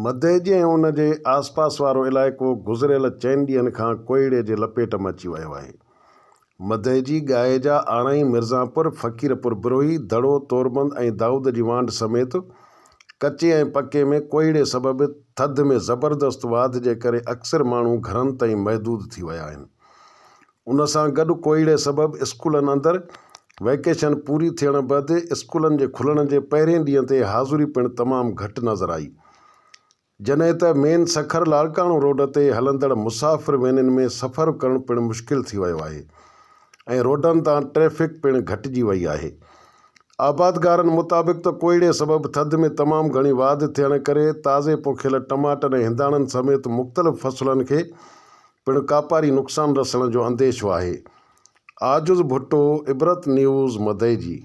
मधेजी ऐं उन जे आसपास वारो इलाइक़ो गुज़िरियल 4 ॾींहंनि खां कोहीड़े जे लपेट में अची वियो आहे। मधेजी, गाएजा, आरई, मिर्ज़ापुर, फ़क़ीरपुर बिरोही, दड़ो, तोरबंद ऐं दाऊद जी वांड समेत कचे ऐं पके में कोहीड़े सबबि थधि में ज़बरदस्त वाध जे करे अक्सर माण्हू घरनि ताईं महदूद थी विया आहिनि। उन सां गॾु कोहीड़े सबबि स्कूलनि अंदरि वैकेशन पूरी थियण बैदि स्कूलनि जे खुलण जे पहिरें ॾींहं ते हाज़ुरी पिणु तमामु घटि नज़र आई, जॾहिं त मेन सखर लाड़काणो रोड ते हलंदड़ मुसाफ़िर वेननि में सफ़र करणु पिणु मुश्किल थी वियो आहे ऐं रोडनि तां ट्रैफ़िक पिणु घटिजी वई आहे। आबादगारनि मुताबिक़ त कोहीड़े सबबि थधि में तमामु घणी वाध थियण करे ताज़े पोखियल टमाटर ऐं हिंदाणनि समेत मुख़्तलिफ़ फ़सुलनि खे पिणु कापारी नुक़सानु रसण जो अंदेशो आहे। आजुज़ भुट्टो, इबरत न्यूज़, मधेजी।